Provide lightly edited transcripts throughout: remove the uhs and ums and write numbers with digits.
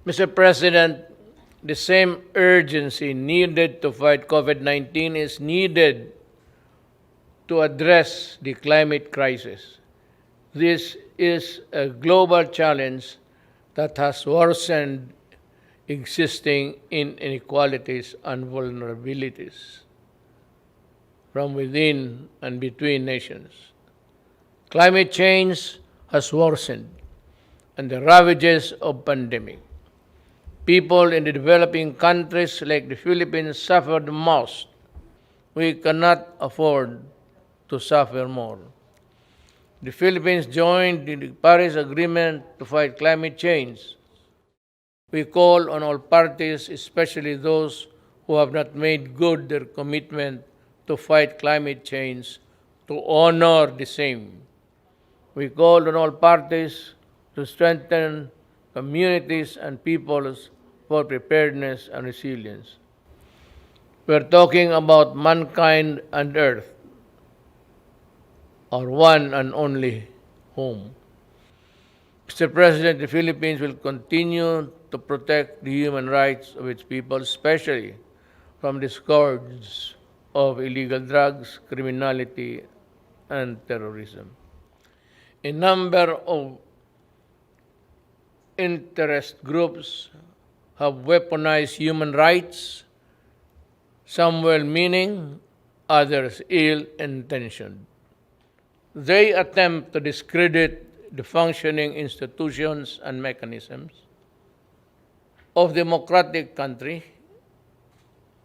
Mr. President, the same urgency needed to fight COVID-19 is needed to address the climate crisis. This is a global challenge that has worsened existing inequalities and vulnerabilities from within and between nations. Climate change has worsened, and the ravages of pandemic. People in the developing countries like the Philippines suffer the most. We cannot afford to suffer more. The Philippines joined the Paris Agreement to fight climate change. We call on all parties, especially those who have not made good their commitment to fight climate change, to honor the same. We call on all parties to strengthen communities and peoples for preparedness and resilience. We're talking about mankind and Earth, our one and only home. Mr. President, the Philippines will continue to protect the human rights of its people, especially from the scourge of illegal drugs, criminality, and terrorism. A number of interest groups have weaponized human rights, some well-meaning, others ill-intentioned. They attempt to discredit the functioning institutions and mechanisms of democratic country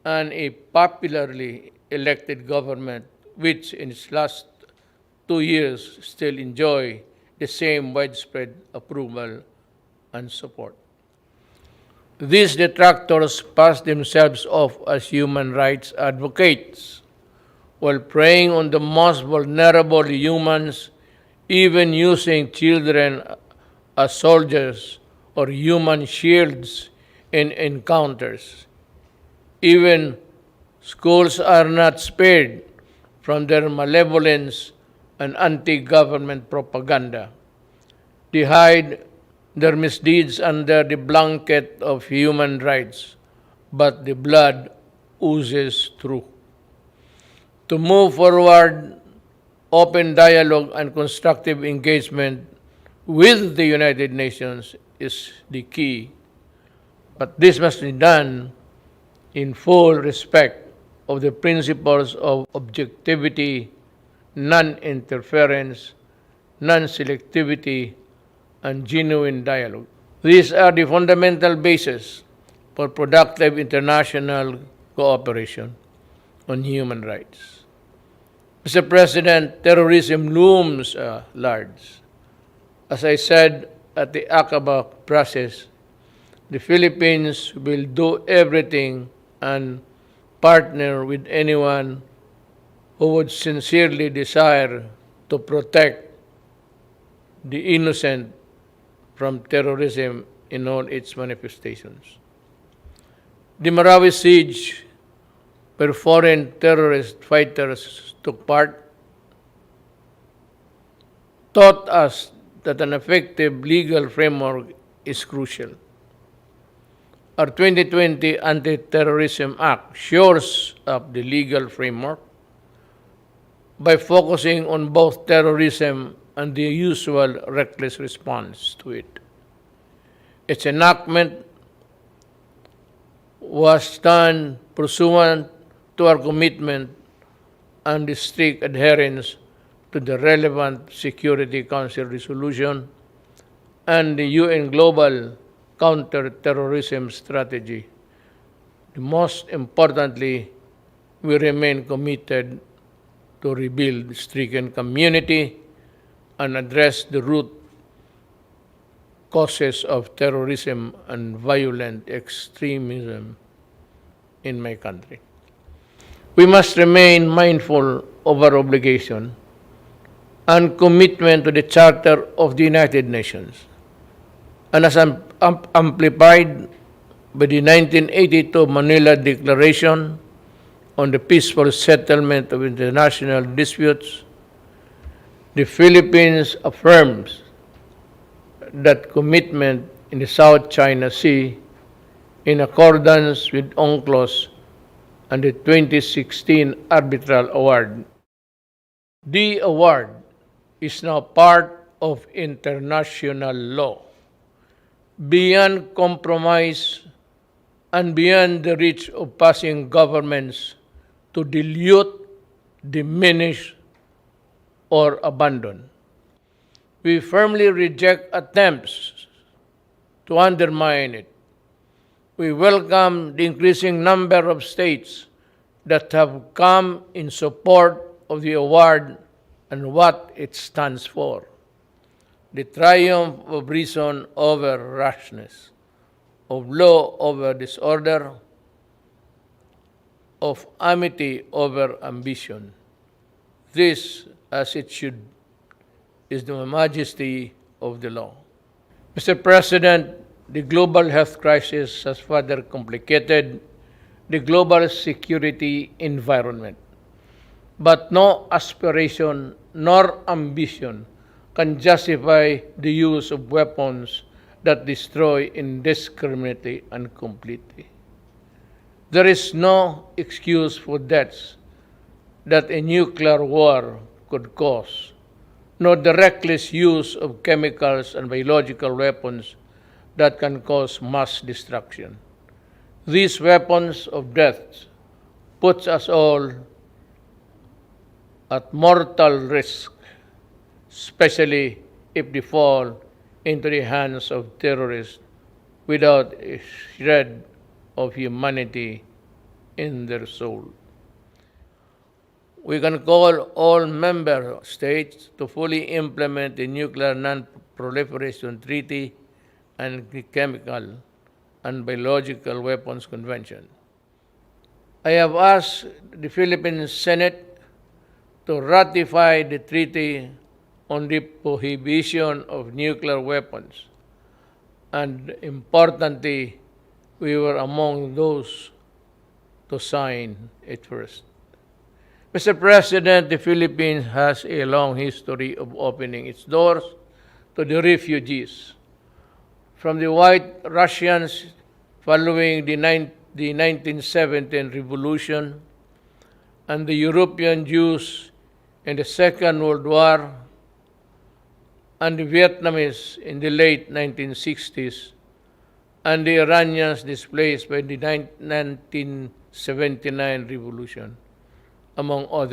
and a popularly elected government which in its last 2 years still enjoy the same widespread approval and support. These detractors pass themselves off as human rights advocates while preying on the most vulnerable humans, even using children as soldiers or human shields in encounters. Even schools are not spared from their malevolence and anti-government propaganda. They hide their misdeeds under the blanket of human rights, but the blood oozes through. To move forward, open dialogue and constructive engagement with the United Nations is the key, but this must be done in full respect of the principles of objectivity, non-interference, non-selectivity, and genuine dialogue. These are the fundamental basis for productive international cooperation on human rights. Mr. President, terrorism looms large. As I said at the Aqaba process, the Philippines will do everything and partner with anyone who would sincerely desire to protect the innocent from terrorism in all its manifestations. The Marawi siege, where foreign terrorist fighters took part, taught us that an effective legal framework is crucial. Our 2020 Anti-Terrorism Act shores up the legal framework by focusing on both terrorism and the usual reckless response to it. Its enactment was done pursuant to our commitment and the strict adherence to the relevant Security Council resolution and the UN Global Counter-Terrorism Strategy. Most importantly, we remain committed to rebuild the stricken community and address the root causes of terrorism and violent extremism in my country. We must remain mindful of our obligation and commitment to the Charter of the United Nations, and as amplified by the 1982 Manila Declaration on the peaceful settlement of international disputes, the Philippines affirms that commitment in the South China Sea in accordance with UNCLOS and the 2016 Arbitral Award. The award is now part of international law, beyond compromise and beyond the reach of passing governments to dilute, diminish, or abandon. We firmly reject attempts to undermine it. We welcome the increasing number of states that have come in support of the award and what it stands for. The triumph of reason over rashness, of law over disorder, of amity over ambition. This, as it should, is the majesty of the law. Mr. President, the global health crisis has further complicated the global security environment. But no aspiration nor ambition can justify the use of weapons that destroy indiscriminately and completely. There is no excuse for deaths that a nuclear war could cause, nor the reckless use of chemicals and biological weapons that can cause mass destruction. These weapons of death put us all at mortal risk, especially if they fall into the hands of terrorists without a shred of humanity in their soul. We can call all member states to fully implement the Nuclear Non-Proliferation Treaty and the Chemical and Biological Weapons Convention. I have asked the Philippine Senate to ratify the Treaty on the Prohibition of Nuclear Weapons, and importantly, we were among those to sign it first. Mr. President, the Philippines has a long history of opening its doors to the refugees. From the White Russians following the 1917 revolution and the European Jews in the Second World War and the Vietnamese in the late 1960s and the Iranians displaced by the 1979 revolution, among others.